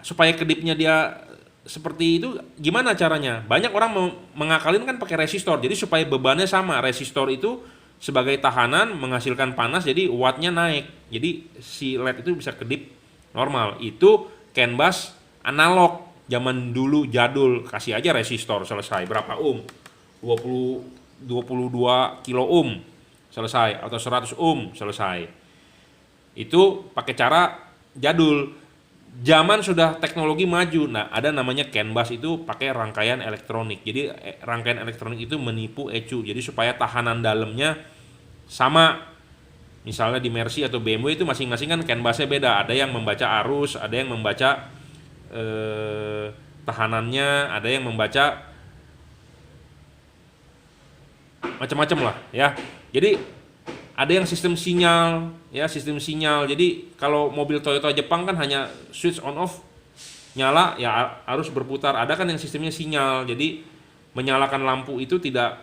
supaya kedipnya dia seperti itu. Gimana caranya? Banyak orang mengakalin kan pakai resistor, jadi supaya bebannya sama. Resistor itu sebagai tahanan menghasilkan panas, jadi wattnya naik, jadi si LED itu bisa kedip normal. Itu CAN bus analog zaman dulu jadul, kasih aja resistor selesai. Berapa ohm? 22 kilo ohm selesai, atau 100 ohm selesai. Itu pakai cara jadul. Zaman sudah teknologi maju. Nah, ada namanya CAN bus, itu pakai rangkaian elektronik. Jadi rangkaian elektronik itu menipu ECU. Jadi supaya tahanan dalamnya sama. Misalnya di Mercy atau BMW itu masing-masing kan CAN busnya beda. Ada yang membaca arus, ada yang membaca tahanannya, ada yang membaca macam-macam lah ya. Jadi ada yang sistem sinyal ya, sistem sinyal. Jadi kalau mobil Toyota Jepang kan hanya switch on off, nyala ya harus berputar. Ada kan yang sistemnya sinyal. Jadi menyalakan lampu itu tidak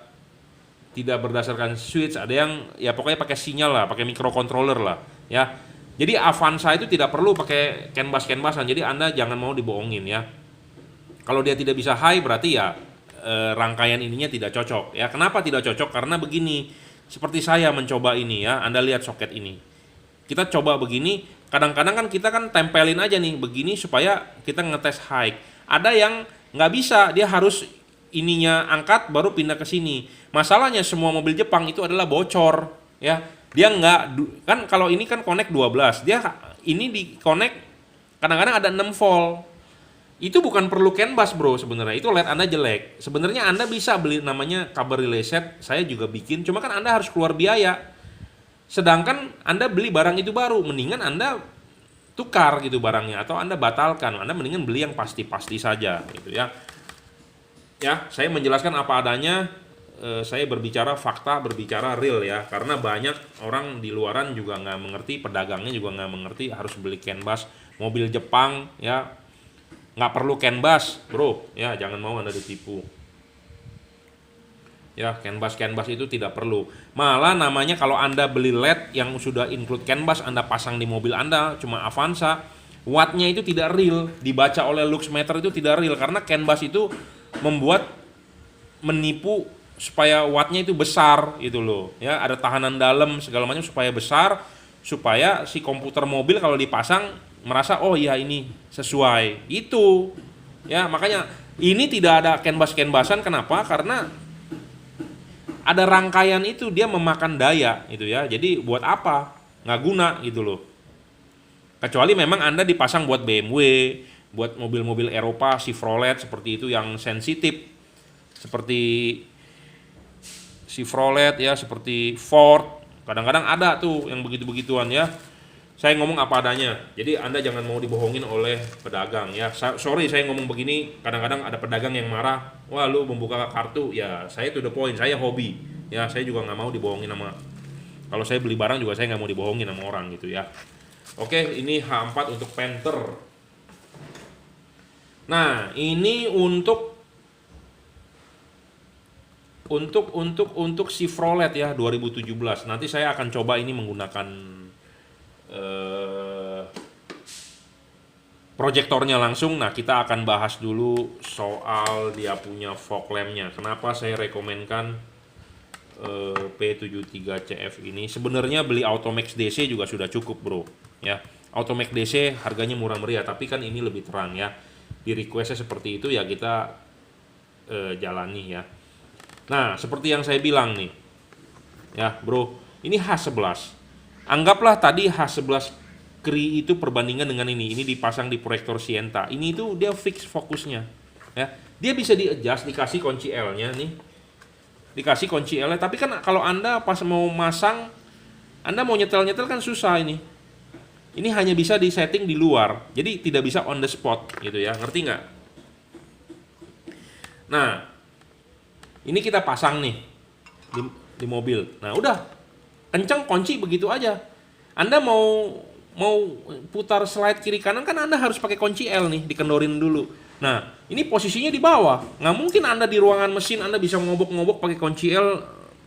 tidak berdasarkan switch, ada yang ya pokoknya pakai sinyal lah, pakai microcontroller lah ya. Jadi Avanza itu tidak perlu pakai canvas-canvasan, jadi Anda jangan mau dibohongin ya. Kalau dia tidak bisa high berarti ya rangkaian ininya tidak cocok ya. Kenapa tidak cocok? Karena begini, seperti saya mencoba ini ya, Anda lihat soket ini. Kita coba begini, kadang-kadang kan kita kan tempelin aja nih begini supaya kita ngetes high. Ada yang nggak bisa, dia harus ininya angkat baru pindah ke sini. Masalahnya semua mobil Jepang itu adalah bocor ya. Dia nggak kan, kalau ini kan connect 12, dia ini di connect kadang-kadang ada 6 volt. Itu bukan perlu canvas bro sebenarnya, itu LED Anda jelek. Sebenarnya Anda bisa beli namanya cover relay set, saya juga bikin, cuma kan Anda harus keluar biaya. Sedangkan Anda beli barang itu baru, mendingan Anda tukar gitu barangnya, atau Anda batalkan, Anda mendingan beli yang pasti-pasti saja gitu ya. Ya, saya menjelaskan apa adanya, saya berbicara fakta, berbicara real ya, karena banyak orang di luaran juga nggak mengerti, pedagangnya juga nggak mengerti, harus beli canvas, mobil Jepang ya, nggak perlu canvas bro ya, jangan mau Anda ditipu ya. Canvas itu tidak perlu, malah namanya kalau Anda beli LED yang sudah include canvas, Anda pasang di mobil Anda cuma Avanza, wattnya itu tidak real, dibaca oleh luxmeter itu tidak real, karena canvas itu membuat menipu supaya wattnya itu besar gitu loh ya, ada tahanan dalam segala macam supaya besar, supaya si komputer mobil kalau dipasang merasa oh iya ini sesuai itu ya. Makanya ini tidak ada canvas-canvasan, kenapa? Karena ada rangkaian itu, dia memakan daya gitu ya, jadi buat apa, nggak guna gitu loh. Kecuali memang Anda dipasang buat BMW, buat mobil-mobil Eropa, Chevrolet seperti itu yang sensitif, seperti Chevrolet ya, seperti Ford, kadang-kadang ada tuh yang begitu-begituan ya. Saya ngomong apa adanya, jadi Anda jangan mau dibohongin oleh pedagang ya. Sorry saya ngomong begini, kadang-kadang ada pedagang yang marah, wah lu membuka kartu ya. Saya to the point, saya hobi ya, saya juga nggak mau dibohongin sama, kalau saya beli barang juga saya nggak mau dibohongin sama orang gitu ya. Oke, ini H4 untuk Panther. Nah ini untuk Chevrolet ya 2017. Nanti saya akan coba ini menggunakan proyektornya langsung. Nah kita akan bahas dulu soal dia punya fog lampnya. Kenapa saya rekomenkan P73CF ini. Sebenarnya beli Automax DC juga sudah cukup bro ya. Automax DC harganya murah meriah, tapi kan ini lebih terang ya. Di requestnya seperti itu ya, kita jalani ya. Nah seperti yang saya bilang nih ya bro, ini H11. Anggaplah tadi H11 Kri itu perbandingan dengan ini dipasang di proyektor Sienta. Ini itu dia fix fokusnya ya. Dia bisa di-adjust, dikasih kunci L-nya nih. Dikasih kunci L-nya, tapi kan kalau Anda pas mau masang, Anda mau nyetel-nyetel kan susah ini. Ini hanya bisa di setting di luar. Jadi tidak bisa on the spot gitu ya. Ngerti nggak? Nah, ini kita pasang nih di mobil. Nah, udah kencang kunci begitu aja. Anda mau putar slide kiri kanan kan Anda harus pakai kunci L nih, dikendorin dulu. Nah, ini posisinya di bawah. Nggak mungkin Anda di ruangan mesin Anda bisa ngobok-ngobok pakai kunci L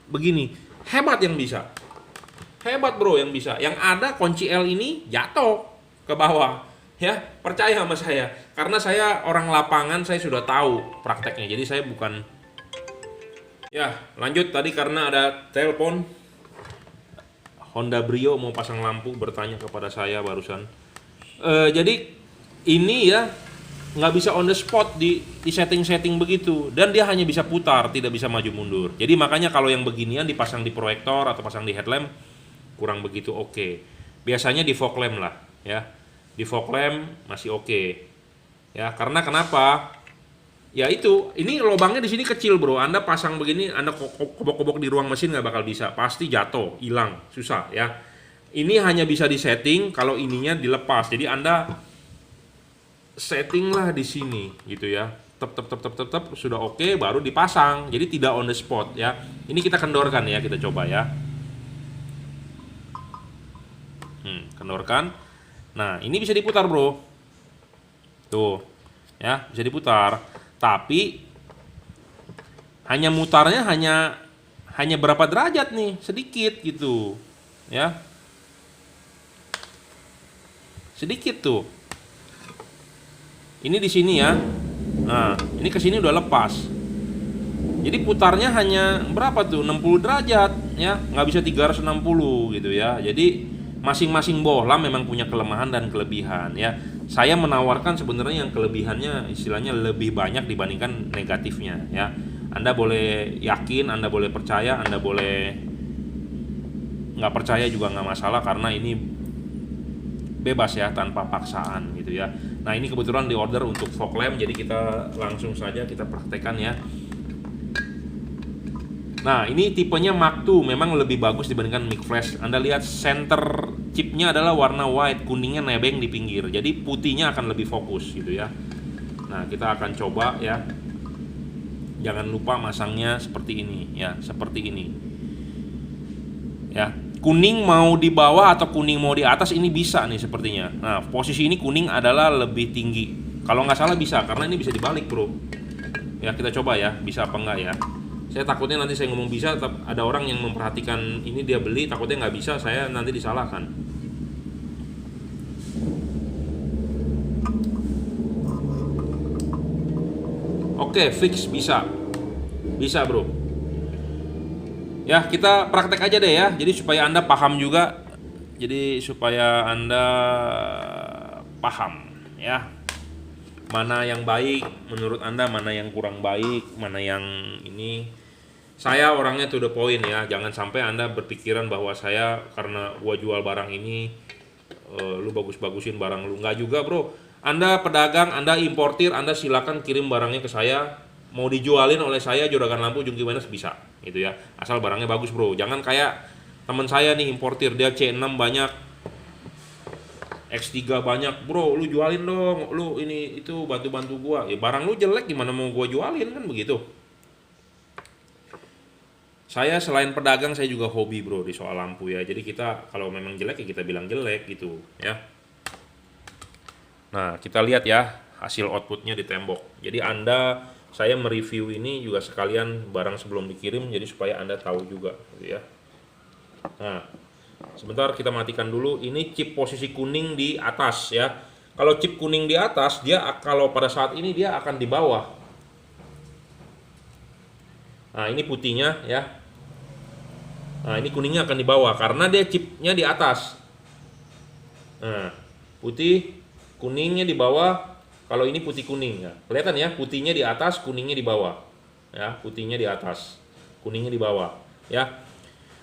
begini. Hebat yang bisa. Hebat bro yang bisa. Yang ada kunci L ini jatuh ke bawah. Ya, percaya sama saya. Karena saya orang lapangan, saya sudah tahu prakteknya. Jadi saya bukan. Ya, lanjut tadi karena ada telepon. Honda Brio mau pasang lampu, bertanya kepada saya barusan. Jadi ini ya nggak bisa on the spot di setting-setting begitu, dan dia hanya bisa putar, tidak bisa maju mundur. Jadi makanya kalau yang beginian dipasang di proyektor atau pasang di headlamp kurang begitu oke. Biasanya di fog lamp lah ya. Di fog lamp masih oke. Ya, karena kenapa? Ya itu, ini lubangnya di sini kecil bro. Anda pasang begini, Anda kobok-kobok di ruang mesin nggak bakal bisa, pasti jatuh, hilang, susah ya. Ini hanya bisa disetting kalau ininya dilepas. Jadi Anda setting lah di sini gitu ya. Tep sudah oke, baru dipasang. Jadi tidak on the spot ya. Ini kita kendorkan ya, kita coba ya. Kendorkan. Nah ini bisa diputar bro. Tuh ya, bisa diputar. Tapi hanya mutarnya hanya hanya berapa derajat nih, sedikit gitu ya, sedikit tuh. Ini di sini ya. Nah, ini ke sini udah lepas. Jadi putarnya hanya berapa tuh? 60 derajat ya, nggak bisa 360 gitu ya. Jadi masing-masing bohlam memang punya kelemahan dan kelebihan ya. Saya menawarkan sebenarnya yang kelebihannya istilahnya lebih banyak dibandingkan negatifnya ya. Anda boleh yakin, Anda boleh percaya, Anda boleh nggak percaya juga nggak masalah, karena ini bebas ya, tanpa paksaan gitu ya. Nah, ini kebetulan di order untuk fog lamp, jadi kita langsung saja kita praktekkan ya. Nah, ini tipenya Mark II, memang lebih bagus dibandingkan mic flash. Anda lihat center chipnya adalah warna white, kuningnya nebeng di pinggir, jadi putihnya akan lebih fokus gitu ya. Nah, kita akan coba ya. Jangan lupa masangnya seperti ini ya, seperti ini ya. Kuning mau di bawah atau kuning mau di atas, ini bisa nih sepertinya. Nah, posisi ini kuning adalah lebih tinggi, kalau nggak salah bisa, karena ini bisa dibalik bro ya. Kita coba ya, bisa apa enggak ya. Saya takutnya nanti saya ngomong bisa, ada orang yang memperhatikan ini, dia beli, takutnya nggak bisa, saya nanti disalahkan. Oke, fix, bisa bro ya. Kita praktek aja deh ya, jadi supaya Anda paham juga, jadi supaya Anda paham ya, mana yang baik menurut Anda, mana yang kurang baik, mana yang ini. Saya orangnya to the point ya, jangan sampai Anda berpikiran bahwa saya karena gua jual barang ini lu bagus-bagusin barang lu. Nggak juga bro. Anda pedagang, Anda importir, Anda silakan kirim barangnya ke saya, mau dijualin oleh saya Juragan Lampu Jungki Wenas bisa gitu ya, asal barangnya bagus bro. Jangan kayak teman saya nih, importir, dia C6 banyak, X3 banyak, bro lu jualin dong, lu ini itu bantu-bantu gua. Ya barang lu jelek gimana mau gua jualin, kan begitu. Saya selain pedagang, saya juga hobi bro di soal lampu ya. Jadi kita kalau memang jelek ya kita bilang jelek gitu ya. Nah, kita lihat ya hasil outputnya di tembok. Jadi saya mereview ini juga sekalian barang sebelum dikirim, jadi supaya Anda tahu juga gitu ya. Nah, sebentar kita matikan dulu. Ini chip posisi kuning di atas ya. Kalau chip kuning di atas, dia kalau pada saat ini dia akan di bawah. Nah, ini putihnya ya. Nah, ini kuningnya akan di bawah karena dia chipnya di atas. Nah, putih, kuningnya di bawah. Kalau ini putih kuning ya, kelihatan ya, putihnya di atas, kuningnya di bawah. Ya, putihnya di atas, kuningnya di bawah. Ya.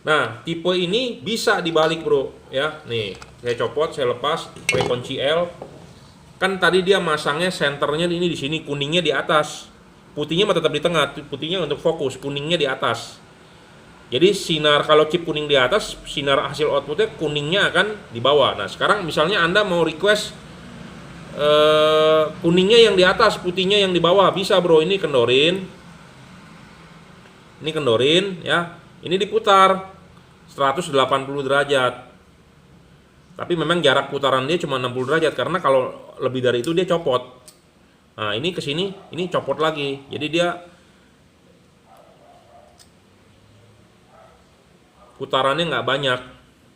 Nah, tipe ini bisa dibalik bro. Ya, nih, saya copot, saya lepas, pakai kunci L. Kan tadi dia masangnya senternya ini di sini, kuningnya di atas, putihnya tetap di tengah. Putihnya untuk fokus, kuningnya di atas. Jadi sinar, kalau chip kuning di atas, sinar hasil outputnya kuningnya akan di bawah. Nah, sekarang misalnya Anda mau request kuningnya yang di atas, putihnya yang di bawah, bisa bro. Ini kendorin ya, ini diputar 180 derajat, tapi memang jarak putaran dia cuma 60 derajat, karena kalau lebih dari itu dia copot. Nah, ini ke sini, ini copot lagi, jadi dia putarannya nggak banyak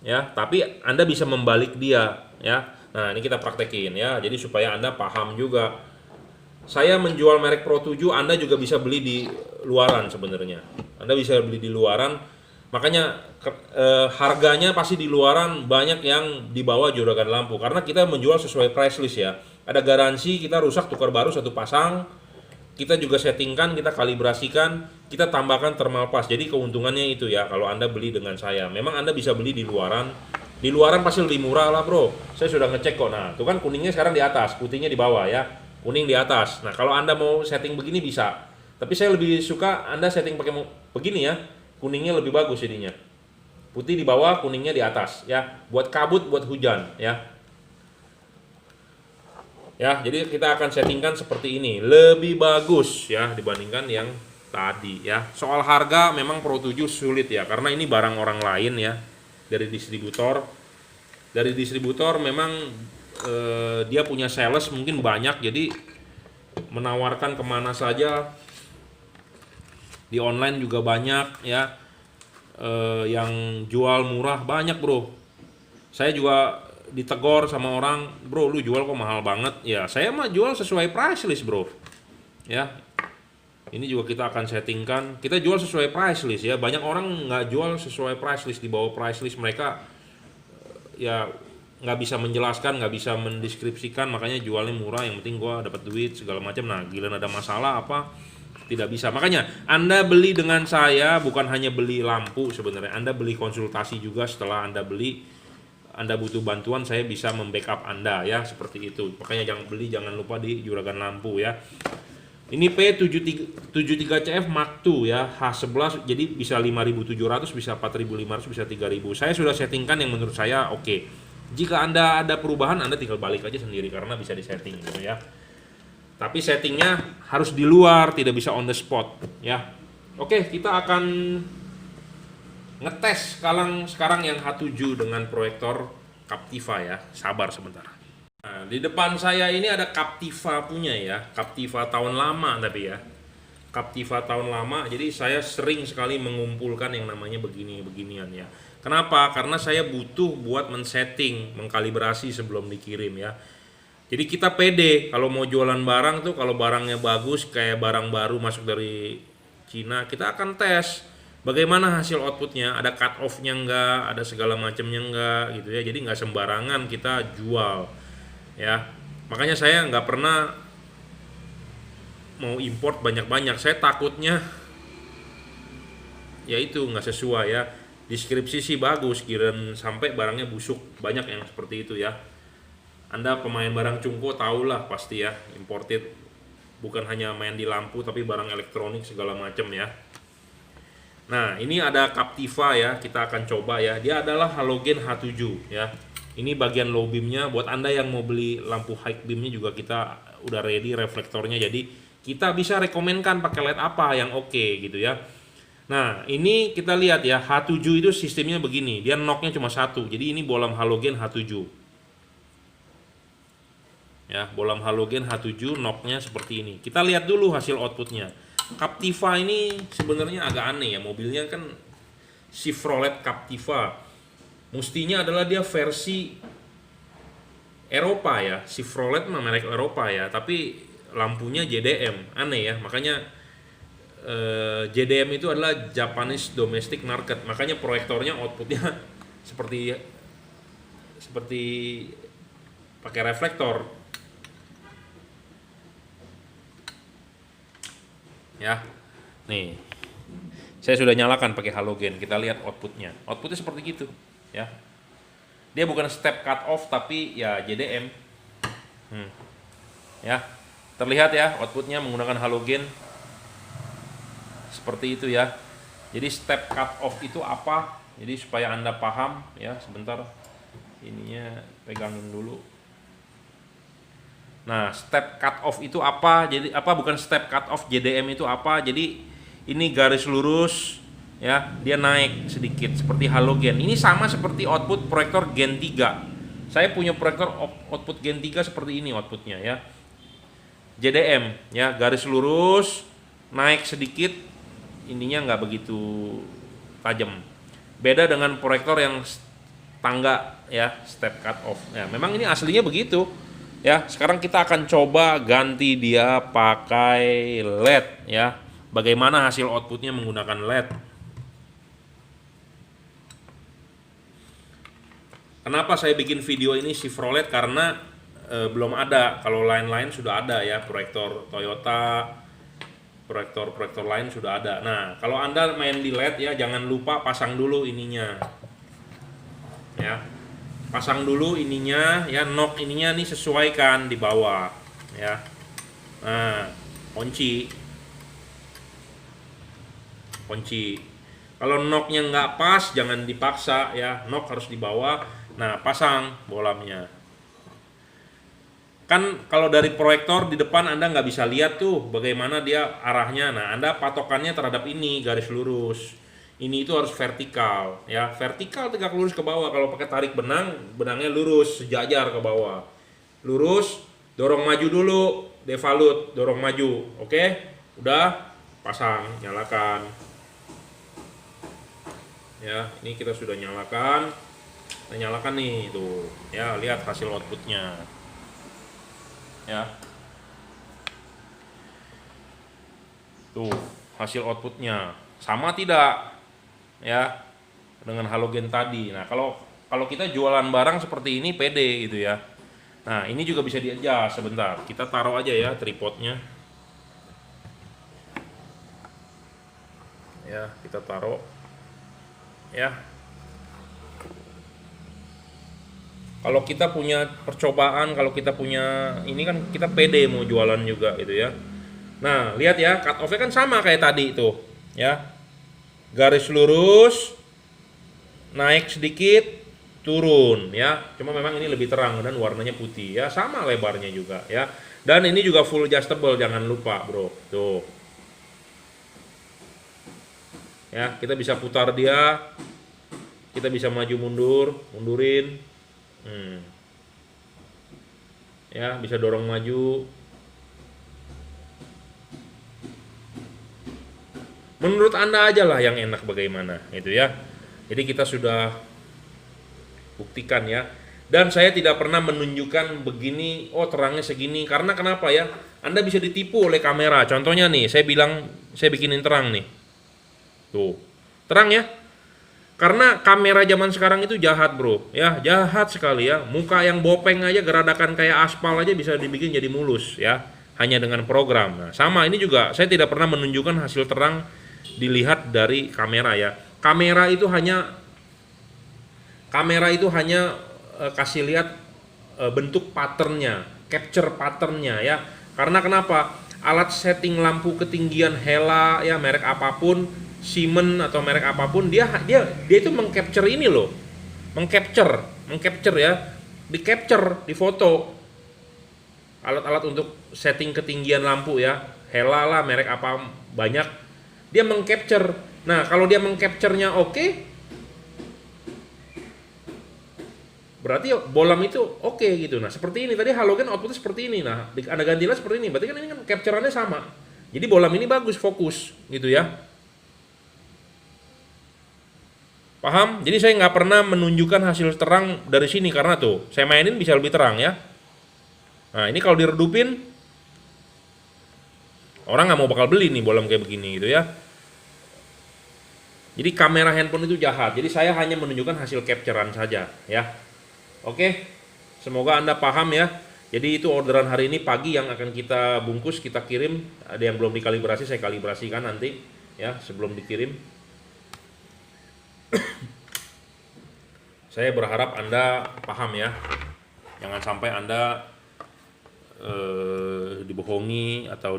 ya, tapi Anda bisa membalik dia ya. Nah, ini kita praktekin ya, jadi supaya Anda paham juga. Saya menjual merek Pro 7, Anda juga bisa beli di luaran sebenarnya. Anda bisa beli di luaran, makanya harganya pasti di luaran banyak yang di bawah Juragan Lampu, karena kita menjual sesuai price list ya. Ada garansi, kita rusak tukar baru satu pasang. Kita juga settingkan, kita kalibrasikan, kita tambahkan thermal pass. Jadi keuntungannya itu ya, kalau Anda beli dengan saya. Memang Anda bisa beli di luaran. Di luaran pasti lebih murah lah bro. Saya sudah ngecek kok. Nah, itu kan kuningnya sekarang di atas, putihnya di bawah ya. Kuning di atas. Nah, kalau Anda mau setting begini bisa. Tapi saya lebih suka Anda setting pakai begini ya. Kuningnya lebih bagus jadinya. Putih di bawah, kuningnya di atas ya. Buat kabut, buat hujan ya. Ya, jadi kita akan settingkan seperti ini. Lebih bagus ya dibandingkan yang tadi ya. Soal harga memang Pro 7 sulit ya, karena ini barang orang lain ya, dari distributor. Dari distributor memang dia punya sales mungkin banyak, jadi menawarkan kemana saja. Di online juga banyak ya. yang jual murah banyak bro. Saya juga ditegor sama orang, bro lu jual kok mahal banget. Ya saya mah jual sesuai price list bro. Ya ini juga kita akan settingkan, kita jual sesuai price list ya. Banyak orang nggak jual sesuai price list, di bawah price list mereka ya nggak bisa menjelaskan, nggak bisa mendeskripsikan, makanya jualnya murah, yang penting gua dapat duit segala macam. Nah gila ada masalah apa, tidak bisa. Makanya Anda beli dengan saya bukan hanya beli lampu sebenarnya, Anda beli konsultasi juga. Setelah Anda beli, Anda butuh bantuan, saya bisa membackup Anda ya, seperti itu. Makanya jangan lupa di Juragan Lampu ya. Ini P73CF Mark II ya, H11, jadi bisa 5.700, bisa 4.500, bisa 3.000. Saya sudah settingkan yang menurut saya oke. Jika Anda ada perubahan, Anda tinggal balik aja sendiri karena bisa disetting gitu ya. Tapi settingnya harus di luar, tidak bisa on the spot ya. Oke, kita akan ngetes sekarang yang H7 dengan proyektor Captiva ya. Sabar sebentar. Nah, di depan saya ini ada Captiva punya ya, Captiva tahun lama tapi ya. Captiva tahun lama, jadi saya sering sekali mengumpulkan yang namanya beginian ya. Kenapa? Karena saya butuh buat men-setting, mengkalibrasi sebelum dikirim ya. Jadi kita pede kalau mau jualan barang tuh, kalau barangnya bagus kayak barang baru masuk dari Cina, kita akan tes bagaimana hasil outputnya, ada cut off-nya enggak, ada segala macamnya enggak gitu ya. Jadi nggak sembarangan kita jual ya. Makanya saya nggak pernah mau import banyak-banyak, saya takutnya ya itu nggak sesuai ya. Deskripsi sih bagus, kirain sampai barangnya busuk, banyak yang seperti itu ya. Anda pemain barang cungko tahulah pasti ya, imported bukan hanya main di lampu tapi barang elektronik segala macam ya. Nah ini ada Captiva ya, kita akan coba ya. Dia adalah halogen H7 ya. Ini bagian low beamnya. Buat Anda yang mau beli lampu high beamnya juga kita udah ready reflektornya. Jadi kita bisa rekomenkan pakai LED apa yang oke gitu ya. Nah ini kita lihat ya, H7 itu sistemnya begini. Dia knocknya cuma satu. Jadi ini bolam halogen H7 ya, bolam halogen H7, knocknya seperti ini. Kita lihat dulu hasil outputnya. Captiva ini sebenarnya agak aneh ya, mobilnya kan Chevrolet Captiva, mestinya adalah dia versi Eropa ya, Chevrolet mah merek Eropa ya, tapi lampunya JDM, aneh ya. Makanya JDM itu adalah Japanese Domestic Market, makanya proyektornya outputnya seperti pakai reflektor ya. Nih saya sudah nyalakan pakai halogen, kita lihat outputnya seperti gitu ya. Dia bukan step cut off tapi ya JDM ya. Terlihat ya outputnya menggunakan halogen seperti itu ya. Jadi step cut off itu apa, jadi supaya Anda paham ya, sebentar ininya pegangin dulu. Nah, step cut off itu apa? Jadi apa, bukan step cut off, JDM itu apa? Jadi ini garis lurus ya, dia naik sedikit seperti halogen. Ini sama seperti output proyektor Gen 3. Saya punya proyektor output Gen 3 seperti ini outputnya ya. JDM ya, garis lurus naik sedikit, ininya nggak begitu tajam. Beda dengan proyektor yang tangga ya, step cut off. Ya, memang ini aslinya begitu. Ya, sekarang kita akan coba ganti dia pakai LED ya. Bagaimana hasil outputnya menggunakan LED? Kenapa saya bikin video ini Chevrolet? Karena belum ada. Kalau lain-lain sudah ada ya, proyektor Toyota, proyektor lain sudah ada. Nah, kalau Anda main di LED ya, jangan lupa pasang dulu ininya. Ya. Pasang dulu ininya ya, knock ininya nih sesuaikan di bawah ya. Nah, kunci. Kalau knocknya nggak pas jangan dipaksa ya, knock harus di bawah. Nah, pasang bolamnya. Kan kalau dari proyektor di depan Anda nggak bisa lihat tuh bagaimana dia arahnya. Nah, Anda patokannya terhadap ini garis lurus. Ini itu harus vertikal ya, vertikal tegak lurus ke bawah. Kalau pakai tarik benangnya lurus sejajar ke bawah, lurus, dorong maju dulu, devalut, dorong maju. Oke, udah pasang, nyalakan. Ya, ini kita sudah nyalakan. Kita nyalakan nih tuh. Ya, lihat hasil outputnya. Ya. Tuh, hasil outputnya sama tidak? Ya, dengan halogen tadi. Nah, kalau kita jualan barang seperti ini pede gitu ya. Nah, ini juga bisa di-adjust sebentar. Kita taruh aja ya tripodnya. Ya, kita taruh. Ya. Kalau kita punya percobaan, kalau kita punya ini kan kita pede mau jualan juga gitu ya. Nah, lihat ya, cut off-nya kan sama kayak tadi itu, ya. Garis lurus, naik sedikit, turun ya. Cuma memang ini lebih terang dan warnanya putih ya, sama lebarnya juga ya. Dan ini juga full adjustable, jangan lupa, Bro. Tuh. Ya, kita bisa putar dia. Kita bisa maju mundur, mundurin. Ya, bisa dorong maju. Menurut Anda aja lah yang enak bagaimana, gitu ya. Jadi kita sudah buktikan ya. Dan saya tidak pernah menunjukkan begini, oh terangnya segini. Karena kenapa ya? Anda bisa ditipu oleh kamera. Contohnya nih, saya bilang saya bikinin terang nih. Tuh. Terang ya. Karena kamera zaman sekarang itu jahat, Bro. Ya, jahat sekali ya. Muka yang bopeng aja geradakan kayak aspal aja bisa dibikin jadi mulus ya. Hanya dengan program. Nah, sama ini juga saya tidak pernah menunjukkan hasil terang dilihat dari kamera ya. Kamera itu hanya kasih lihat bentuk patternnya, capture patternnya ya. Karena kenapa? Alat setting lampu ketinggian Hella ya, merek apapun, Siemens atau merek apapun, dia itu mengcapture ini loh. Mengcapture ya, di capture, di foto. Alat-alat untuk setting ketinggian lampu ya, Hella lah, merek apa banyak, dia mengcapture. Nah, kalau dia mengcapture-nya oke, berarti bolam itu oke gitu. Nah, seperti ini tadi halogen outputnya seperti ini. Nah, Anda gantilah seperti ini. Berarti kan ini kan capture-annya sama. Jadi bolam ini bagus, fokus gitu ya. Paham? Jadi saya nggak pernah menunjukkan hasil terang dari sini karena tuh saya mainin bisa lebih terang ya. Nah, ini kalau diredupin orang nggak mau bakal beli nih bolam kayak begini gitu ya. Jadi kamera handphone itu jahat. Jadi saya hanya menunjukkan hasil capturean saja ya. Oke, semoga Anda paham ya. Jadi itu orderan hari ini pagi yang akan kita bungkus, kita kirim. Ada yang belum dikalibrasi, saya kalibrasikan nanti ya sebelum dikirim. Saya berharap Anda paham ya. Jangan sampai Anda dibohongi atau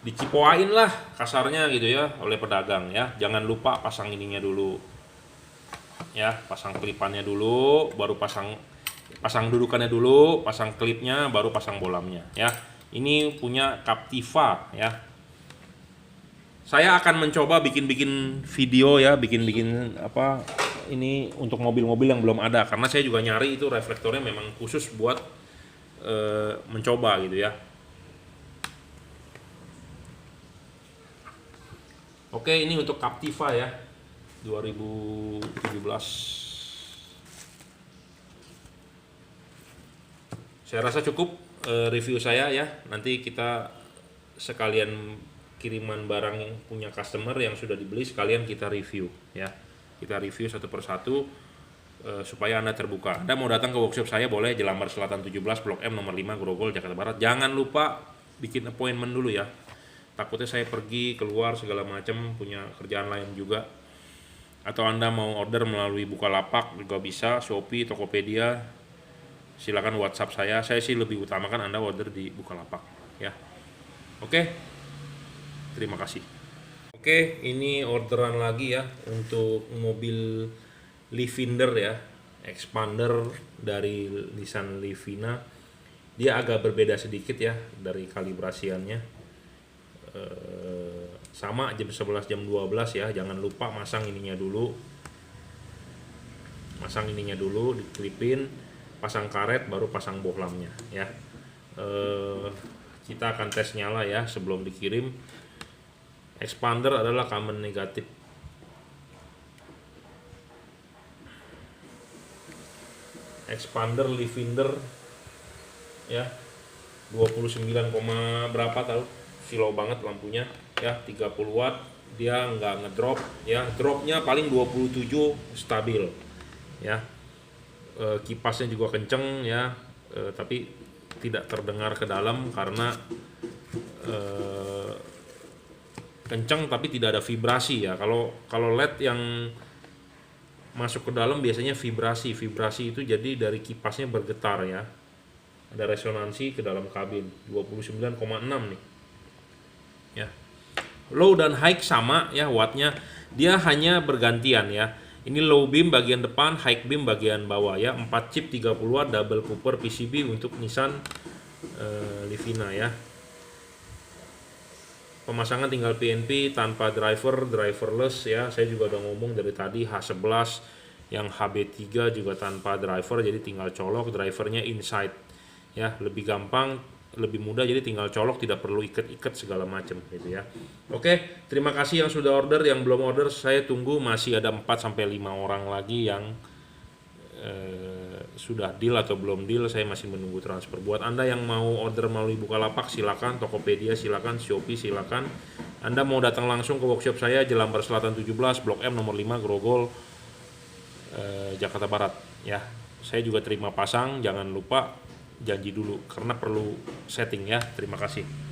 dicipoain lah kasarnya gitu ya oleh pedagang ya. Jangan lupa pasang ininya dulu. Ya, pasang klipannya dulu, baru pasang dudukannya dulu, pasang klipnya, baru pasang bolamnya ya. Ini punya Captiva ya. Saya akan mencoba bikin video ya, bikin apa ini untuk mobil-mobil yang belum ada, karena saya juga nyari itu reflektornya memang khusus buat mencoba gitu ya. Oke, ini untuk Captiva ya 2017. Saya rasa cukup review saya ya. Nanti kita sekalian kiriman barang yang punya customer yang sudah dibeli, sekalian kita review ya. Kita review satu persatu supaya Anda terbuka. Anda mau datang ke workshop saya boleh, Jelambar Selatan 17 Blok M nomor 5 Grogol Jakarta Barat. Jangan lupa bikin appointment dulu ya. Takutnya saya pergi keluar segala macam, punya kerjaan lain juga. Atau Anda mau order melalui Bukalapak juga bisa, Shopee, Tokopedia. Silakan WhatsApp saya. Saya sih lebih utamakan Anda order di Bukalapak ya. Oke. Terima kasih. Oke, ini orderan lagi ya untuk mobil Livinder ya, expander dari Nissan Livina. Dia agak berbeda sedikit ya dari kalibrasiannya. Sama jam 11 jam 12 ya. Jangan lupa masang ininya dulu. Diklipin, pasang karet, baru pasang bohlamnya ya. Kita akan tes nyala ya sebelum dikirim. Expander adalah common negatif. Expander Livinder ya 29, berapa tahu, silau banget lampunya ya, 30 watt, dia nggak ngedrop ya, dropnya paling 27 stabil ya. Kipasnya juga kenceng ya, tapi tidak terdengar ke dalam karena kenceng tapi tidak ada vibrasi ya. Kalau LED yang masuk ke dalam biasanya vibrasi itu jadi dari kipasnya bergetar ya, ada resonansi ke dalam kabin. 29,6 nih ya. Low dan high sama ya wattnya, dia hanya bergantian ya. Ini low beam bagian depan, high beam bagian bawah ya. 4 chip 30 watt double cooper PCB untuk Nissan Livina ya. Pemasangan tinggal PNP tanpa driverless ya. Saya juga udah ngomong dari tadi, H11 yang HB3 juga tanpa driver, jadi tinggal colok, drivernya inside ya, lebih gampang, lebih mudah, jadi tinggal colok, tidak perlu ikat segala macam gitu ya. Oke, terima kasih yang sudah order, yang belum order saya tunggu, masih ada 4 sampai 5 orang lagi yang sudah deal atau belum deal, saya masih menunggu transfer. Buat Anda yang mau order melalui Bukalapak silakan, Tokopedia silakan, Shopee silakan. Anda mau datang langsung ke workshop saya Jelambar Selatan 17, Blok M nomor 5, Grogol, Jakarta Barat ya. Saya juga terima pasang, jangan lupa janji dulu karena perlu setting ya. Terima kasih.